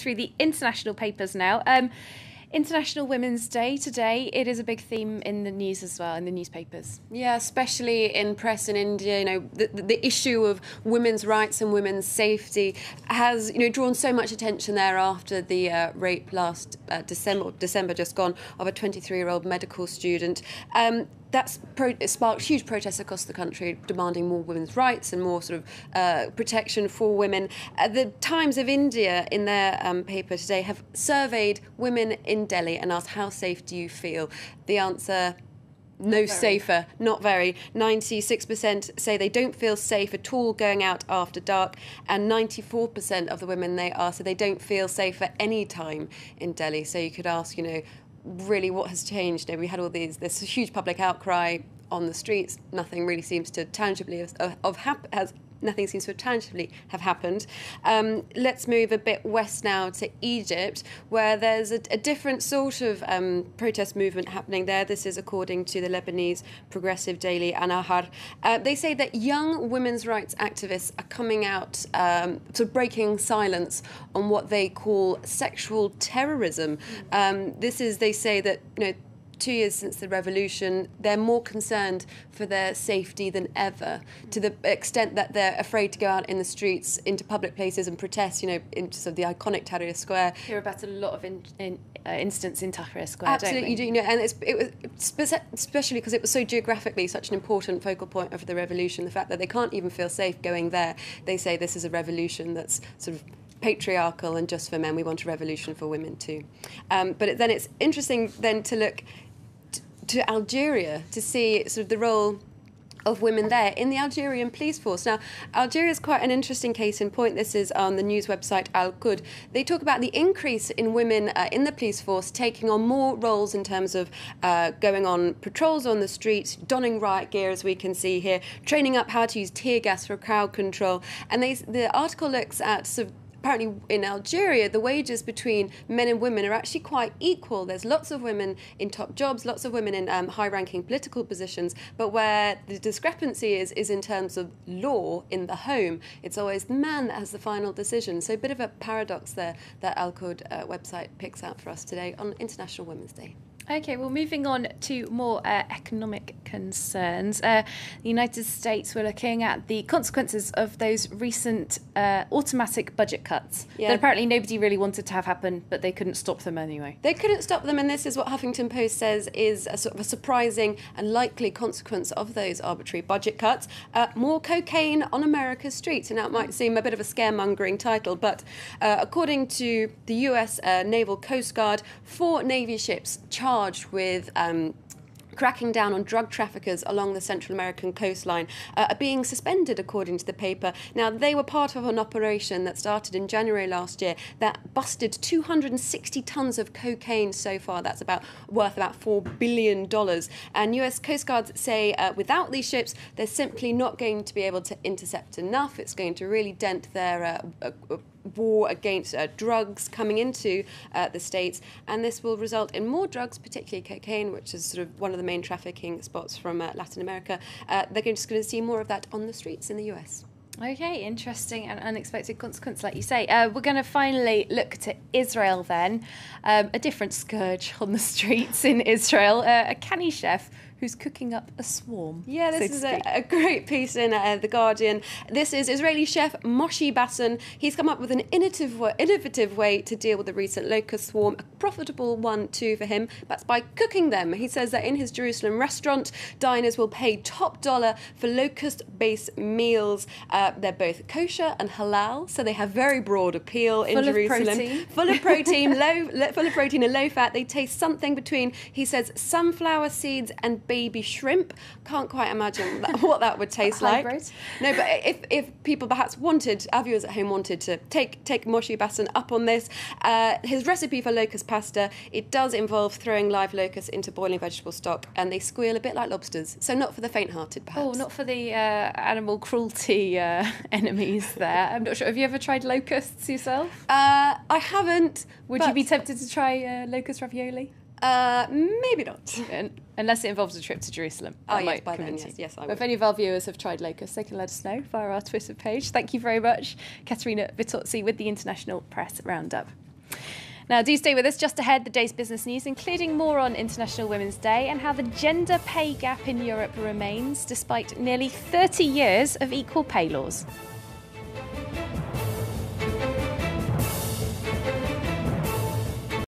through the international papers now. International Women's Day today. It is a big theme in the news as well, in the newspapers. Yeah, especially in press in India. You know, the issue of women's rights and women's safety has, drawn so much attention there after the rape last December just gone, of a 23-year-old medical student. That's sparked huge protests across the country, demanding more women's rights and more sort of protection for women. The Times of India, in their paper today, have surveyed women in Delhi and asked, how safe do you feel? The answer, no safer, not very. 96% say they don't feel safe at all going out after dark, and 94% of the women they asked say they don't feel safe at any time in Delhi. So you could ask, really what has changed? We had all this huge public outcry on the streets. Nothing really seems to tangibly nothing seems to tangibly have happened. Let's move a bit west now to Egypt, where there's a different sort of protest movement happening there. This is according to the Lebanese progressive daily An-Nahar. They say that young women's rights activists are coming out, sort of breaking silence on what they call sexual terrorism. They say that, 2 years since the revolution, they're more concerned for their safety than ever, to the extent that they're afraid to go out in the streets, into public places and protest, into sort of the iconic Tahrir Square. Hear about a lot of incidents in Tahrir Square, Absolutely, don't we? you do, and it was especially because it was so geographically such an important focal point of the revolution, the fact that they can't even feel safe going there. They say this is a revolution that's sort of patriarchal and just for men. We want a revolution for women too. But then it's interesting then to look to Algeria to see sort of the role of women there in the Algerian police force. Now, Algeria is quite an interesting case in point. This is on the news website Al-Qud. They talk about the increase in women in the police force taking on more roles in terms of going on patrols on the streets, donning riot gear, as we can see here, training up how to use tear gas for crowd control. And the article looks at sort of, apparently in Algeria, the wages between men and women are actually quite equal. There's lots of women in top jobs, lots of women in high-ranking political positions, but where the discrepancy is in terms of law in the home. It's always the man that has the final decision. So a bit of a paradox there that Al-Qud website picks out for us today on International Women's Day. Okay, well, moving on to more economic concerns. The United States, we're looking at the consequences of those recent automatic budget cuts that apparently nobody really wanted to have happen, but they couldn't stop them anyway. They couldn't stop them, and this is what Huffington Post says is a sort of a surprising and likely consequence of those arbitrary budget cuts. More cocaine on America's streets. And now it might seem a bit of a scaremongering title, but according to the US Naval Coast Guard, 4 Navy ships charged with cracking down on drug traffickers along the Central American coastline are being suspended, according to the paper. Now, they were part of an operation that started in January last year that busted 260 tons of cocaine so far. That's worth about $4 billion. And US Coast Guards say without these ships, they're simply not going to be able to intercept enough. It's going to really dent their war against drugs coming into the States, and this will result in more drugs, particularly cocaine, which is sort of one of the main trafficking spots from Latin America. They're just going to see more of that on the streets in the US. Okay, interesting and unexpected consequence, like you say. We're going to finally look to Israel then. A different scourge on the streets in Israel. A canny chef who's cooking up a swarm. Yeah, this is a great piece in The Guardian. This is Israeli chef Moshe Basson. He's come up with an innovative way to deal with the recent locust swarm, a profitable one too for him. That's by cooking them. He says that in his Jerusalem restaurant, diners will pay top dollar for locust-based meals. They're both kosher and halal, so they have very broad appeal in Jerusalem. Full of protein, full of protein and low fat. They taste something between, he says, sunflower seeds and baby shrimp. Can't quite imagine what that would taste like. No, but if people perhaps our viewers at home wanted to take Moshe Basson up on this, his recipe for locust pasta, it does involve throwing live locusts into boiling vegetable stock, and they squeal a bit like lobsters. So not for the faint-hearted, perhaps. Oh, not for the animal cruelty enemies there. I'm not sure. Have you ever tried locusts yourself? I haven't. Would you be tempted to try locust ravioli? Maybe not. Unless it involves a trip to Jerusalem. Oh, yes, by then, yes, I would. If any of our viewers have tried locusts, they can let us know via our Twitter page. Thank you very much, Katerina VITTOZZI with the International Press Roundup. Now, do stay with us. Just ahead, the day's business news, including more on International Women's Day and how the gender pay gap in Europe remains despite nearly 30 years of equal pay laws.